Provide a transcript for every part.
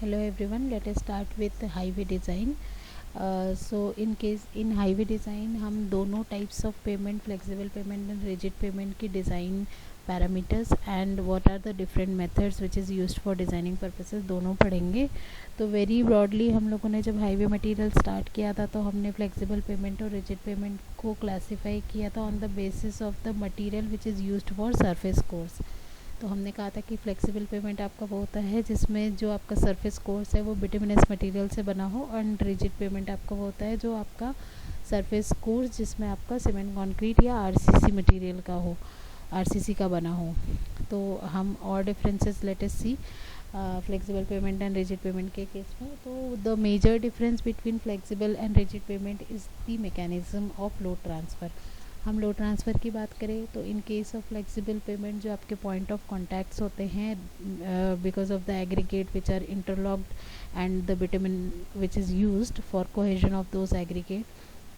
Hello everyone, let us start with highway design. So in highway design हम दोनों types of payment, flexible payment and rigid payment की design parameters and what are the different methods which is used for designing purposes दोनों पढ़ेंगे. तो very broadly हम लोगों ने जब highway material start किया था तो हमने flexible payment और rigid payment को classify किया था on the basis of the material which is used for surface course. तो हमने कहा था कि फ्लेक्सिबल पेमेंट आपका वो होता है जिसमें जो आपका सरफेस कोर्स है वो बिटुमिनस मटेरियल से बना हो, एंड रिजिड पेमेंट आपका वो होता है जो आपका सरफेस कोर्स जिसमें आपका सीमेंट कंक्रीट या आरसीसी मटेरियल का हो, आरसीसी का बना हो. तो हम और differences let us see flexible pavement and rigid pavement के केस में. तो the major difference between flexible and rigid pavement is the mechanism of load transfer. हम लोड ट्रांसफ़र की बात करें तो in case of flexible pavement जो आपके पॉइंट ऑफ कॉन्टैक्ट्स होते हैं because of the aggregate which are interlocked and the bitumen which is used for cohesion of those aggregate,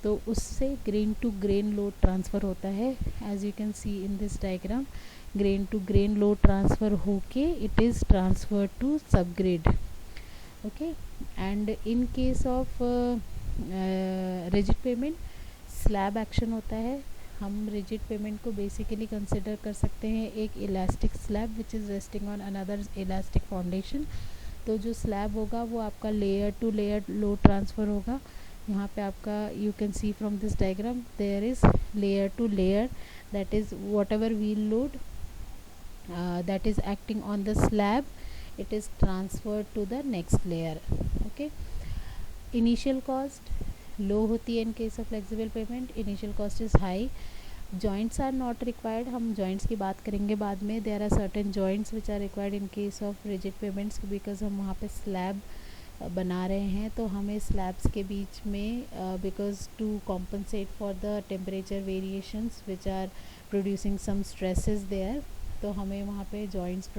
तो उससे grain to grain load transfer होता है. As you can see in this diagram, grain to grain load transfer होके it is transfer to subgrade. Okay, and in case of rigid pavement slab action होता है. हम rigid pavement को basically consider कर सकते हैं एक elastic slab which is resting on another elastic foundation. तो जो स्लैब होगा वो आपका layer to layer load transfer होगा. यहाँ पे आपका you can see from this diagram there is layer to layer, that is whatever wheel load that is acting on the slab, it is transferred to the next layer. Okay, initial cost low होती है in case of flexible pavement, initial cost is high. Joints are not required, हम joints की बात करेंगे बाद में. There are certain joints which are required in case of rigid pavements because हम वहाँ पे स्लैब बना रहे हैं. तो हमें स्लैब्स के बीच में because to compensate for the temperature variations which are producing some stresses there, तो हमें वहाँ पे जॉइंट्स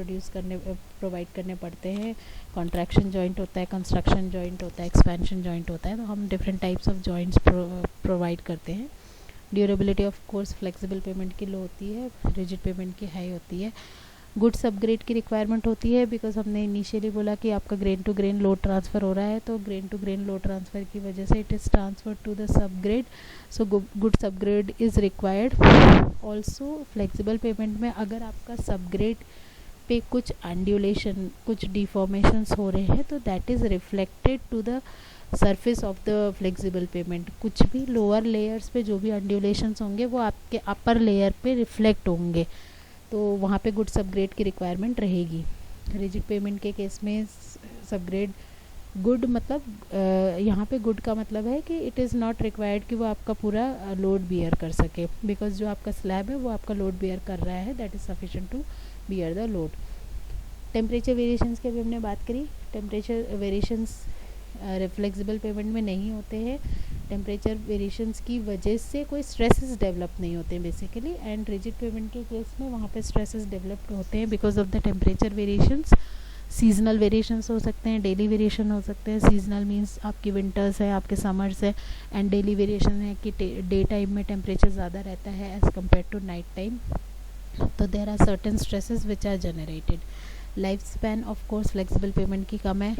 प्रोवाइड करने पड़ते हैं. कॉन्ट्रैक्शन जॉइंट होता है, कंस्ट्रक्शन जॉइंट होता है, एक्सपेंशन जॉइंट होता है. तो हम different types of joints provide करते हैं. Durability of course flexible pavement की लो होती है, रिजिड पेमेंट की हाई होती है. गुड्स अपग्रेड की रिक्वायरमेंट होती है बिकॉज हमने इनिशियली बोला कि आपका grain to grain load transfer हो रहा है, तो grain to grain load transfer की वजह से it is transfer to the subgrade. So good subgrade is required. Also flexible pavement में अगर आपका सबग्रेड पे कुछ एंड्यूलेशन, कुछ डिफॉर्मेशंस हो रहे हैं तो that is reflected to the surface of the flexible pavement. कुछ भी लोअर लेयर्स पे जो भी एंड्यूलेशंस होंगे वो आपके अपर लेयर पे रिफ्लेक्ट होंगे, तो वहाँ पे गुड्स अपग्रेड की रिक्वायरमेंट रहेगी. रिजिड पेमेंट के केस में सबग्रेड गुड मतलब यहाँ पे गुड का मतलब है कि इट इज़ नॉट रिक्वायर्ड कि वो आपका पूरा लोड बियर कर सके, बिकॉज जो आपका स्लैब है वो आपका लोड बियर कर रहा है, that is sufficient to bear the load. Temperature variations की भी हमने बात करी. टेम्परेचर वेरिएशंस फ्लेक्सिबल पेमेंट में नहीं होते हैं. टेम्परेचर वेरिएशंस की वजह से कोई स्ट्रेसेस डेवलप नहीं होते हैं बेसिकली, एंड रिजिड पेमेंट के केस में वहाँ पे स्ट्रेसेस डेवलप होते हैं because of the temperature variations. Seasonal variations हो सकते हैं, डेली वेरिएशन हो सकते हैं. सीजनल मीन्स आपकी विंटर्स है, आपके समर्स है, एंड डेली वेरिएशन है कि डे टाइम में टेम्परेचर ज़्यादा रहता है as compare to night time. तो there are certain stresses which are generated. Life span of course flexible pavement की कम है,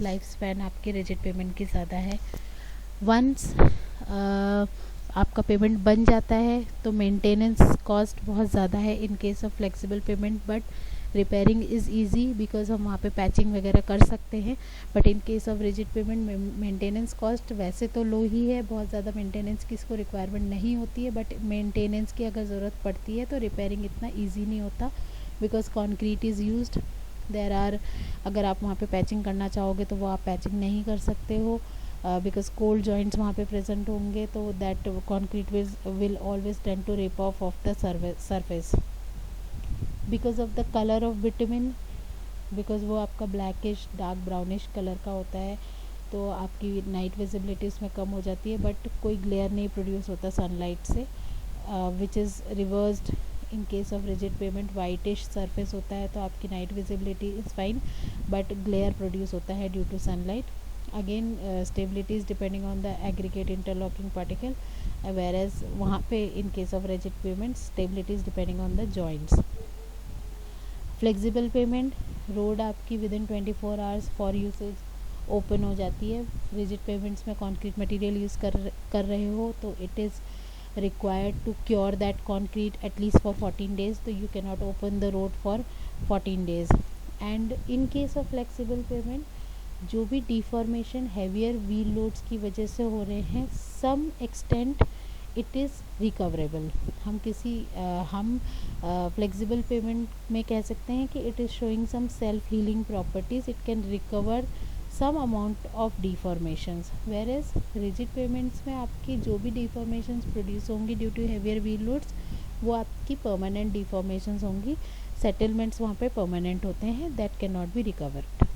लाइफ स्पैन आपके रिजिड पेमेंट की ज़्यादा है. वंस आपका पेमेंट बन जाता है तो मेंटेनेंस कॉस्ट बहुत ज़्यादा है in case of flexible payment, but repairing is easy because हम वहाँ पे पैचिंग वगैरह कर सकते हैं. But in case of rigid payment maintenance cost वैसे तो लो ही है, बहुत ज़्यादा मेंटेनेंस की इसको रिक्वायरमेंट नहीं होती है, बट मेंटेनेंस की अगर ज़रूरत पड़ती है तो रिपेयरिंग इतना ईजी नहीं होता because concrete is used. There are अगर आप वहाँ पे पैचिंग करना चाहोगे तो वो आप पैचिंग नहीं कर सकते हो बिकॉज कोल्ड जॉइंट्स वहाँ पे प्रेजेंट होंगे, तो that concrete will always tend to rip off the surface. Because of the colour of bitumen, because वो आपका ब्लैकिश डार्क ब्राउनिश कलर का होता है, तो आपकी नाइट विजिबिलिटी उसमें कम हो जाती है, बट कोई ग्लेयर नहीं प्रोड्यूस होता सनलाइट से, which is reversed in case of rigid pavement. Whitish surface होता है तो आपकी night visibility is fine, but glare produce होता है due to sunlight. Again stability is depending on the aggregate interlocking particle, whereas वहाँ पे in case of rigid pavement stability is depending on the joints. Flexible pavement, road आपकी within 24 hours for usage open हो जाती है. Rigid pavements में concrete material use कर रहे हो तो it is required to cure that concrete at least for 14 days, so you cannot open the road for 14 days. And in case of flexible payment, जो भी डिफॉर्मेशन हैवियर व्हील लोड्स की वजह से हो रहे हैं, some extent it is recoverable. हम flexible pavement में कह सकते हैं कि it is showing some self healing properties, it can recover some amount of deformations. Whereas rigid pavements में आपकी जो भी डिफॉर्मेशंस प्रोड्यूस होंगी due to heavier wheel loads, वो आपकी परमानेंट डिफॉर्मेशंस होंगी. सेटलमेंट्स वहाँ पे परमानेंट होते हैं, that can not be recovered.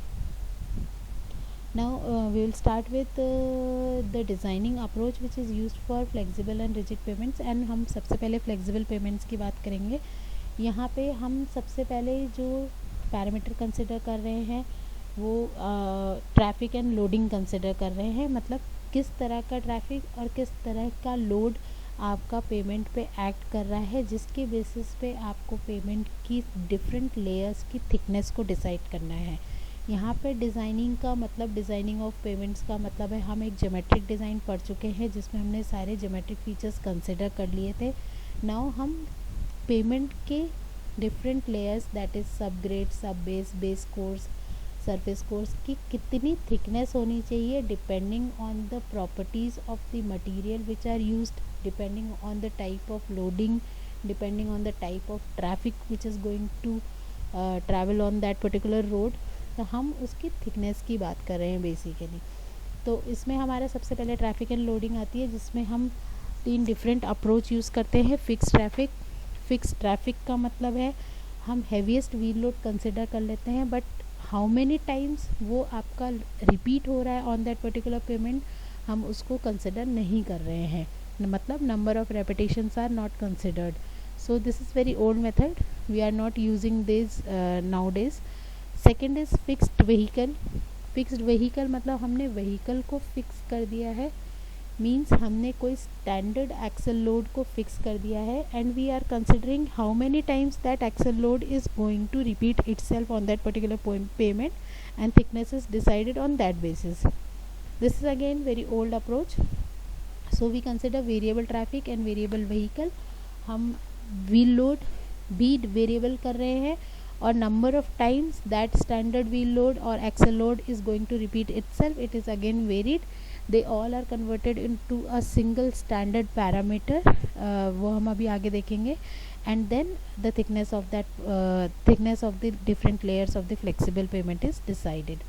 Now we will start with the designing approach which is used for flexible and rigid pavements. And हम सबसे पहले फ्लेक्सिबल पेमेंट्स की बात करेंगे. यहाँ पे हम सबसे पहले जो पैरामीटर कंसिडर कर रहे हैं वो ट्रैफिक एंड लोडिंग कंसिडर कर रहे हैं. मतलब किस तरह का ट्रैफिक और किस तरह का लोड आपका पेमेंट पे एक्ट कर रहा है, जिसके बेसिस पे आपको पेमेंट की डिफरेंट लेयर्स की थिकनेस को डिसाइड करना है. यहाँ पे डिज़ाइनिंग का मतलब, डिज़ाइनिंग ऑफ पेमेंट्स का मतलब है, हम एक ज्योमेट्रिक डिज़ाइन पढ़ चुके हैं जिसमें हमने सारे ज्योमेट्रिक फीचर्स कंसिडर कर लिए थे. नाउ हम पेमेंट के different layers, that is subgrade, subbase, base course, surface course की कितनी थिकनेस होनी चाहिए depending on the properties of the material which are used, depending on the type of loading, depending on the type of traffic which is going to travel on that particular road. तो हम उसकी thickness की बात कर रहे हैं basically. तो इसमें हमारा सबसे पहले ट्रैफिक एंड लोडिंग आती है, जिसमें हम 3 डिफरेंट अप्रोच यूज़ करते हैं. फिक्स ट्रैफिक का मतलब है हम हैवीएस्ट व्हील लोड कंसिडर कर लेते हैं, बट हाउ मेनी टाइम्स वो आपका रिपीट हो रहा है ऑन दैट पर्टिकुलर पेमेंट, हम उसको कंसिडर नहीं कर रहे हैं. मतलब number of repetitions are not considered. So this is very old method, we are not using this nowadays. Second is fixed vehicle. Fixed vehicle मतलब हमने व्हीकल को फिक्स कर दिया है, मीन्स हमने कोई स्टैंडर्ड एक्सल लोड को fix कर दिया है, and we are considering how many times that axle load is going to repeat itself on that particular pavement, and thickness is decided on that basis. This is again very old approach. So we consider variable traffic and variable vehicle. हम wheel load भी variable कर रहे हैं, और number of times that standard wheel load और axle load is going to repeat itself, it is again varied. They all are converted into a single standard parameter, वो हम अभी आगे देखेंगे. And then the thickness of the different layers of the flexible payment is decided.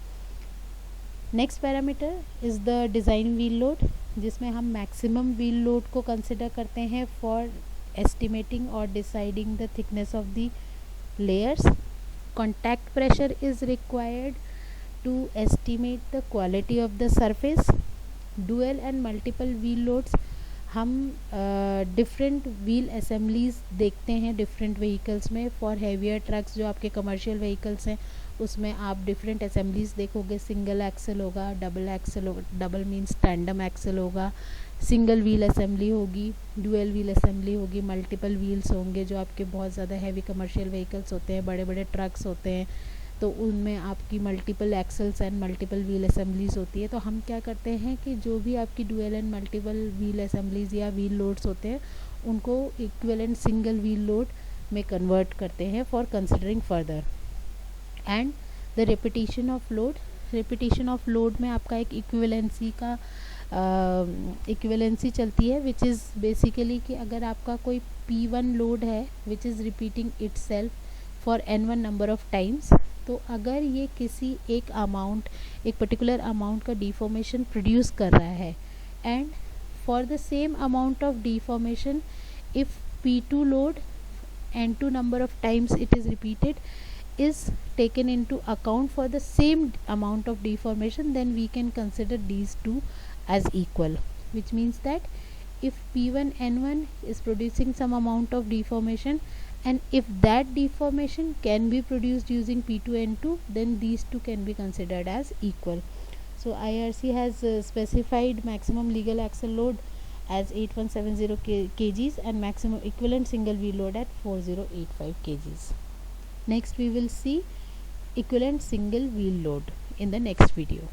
Next parameter is the design wheel load, जिसमें हम maximum wheel load को consider करते हैं for estimating or deciding the thickness of the layers. Contact pressure is required to estimate the quality of the surface. Dual and multiple wheel loads, हम different wheel assemblies देखते हैं different vehicles में. For heavier trucks जो आपके commercial vehicles हैं उसमें आप different assemblies देखोगे. सिंगल एक्सल होगा, डबल एक्सल होगा, डबल मीन्स टैंडम एक्सल होगा, सिंगल व्हील असेंबली होगी, डुअल व्हील असेंबली होगी, मल्टीपल व्हील्स होंगे. जो आपके बहुत ज़्यादा हैवी कमर्शियल व्हीकल्स होते हैं, बड़े बड़े ट्रक्स होते हैं, तो उनमें आपकी multiple axles and multiple wheel assemblies होती है. तो हम क्या करते हैं कि जो भी आपकी dual and multiple wheel assemblies या व्हील लोड्स होते हैं उनको इक्विवेलेंट सिंगल व्हील लोड में कन्वर्ट करते हैं for considering further. And the repetition of load में आपका एक इक्विवेलेंसी चलती है, विच इज़ बेसिकली कि अगर आपका कोई P1 लोड है which is repeating itself for N1 number of times, तो अगर ये किसी एक पर्टिकुलर अमाउंट का डिफॉर्मेशन प्रोड्यूस कर रहा है, and for the same amount of deformation if P2 load N2 number of times it is repeated is taken into account for the same amount of deformation, then we can consider these two as equal, which means that if P1 N1 is producing some amount of deformation, and if that deformation can be produced using P2 N2, then these two can be considered as equal. So IRC has specified maximum legal axle load as 8170 kgs and maximum equivalent single wheel load at 4085 kgs. Next we will see equivalent single wheel load in the next video.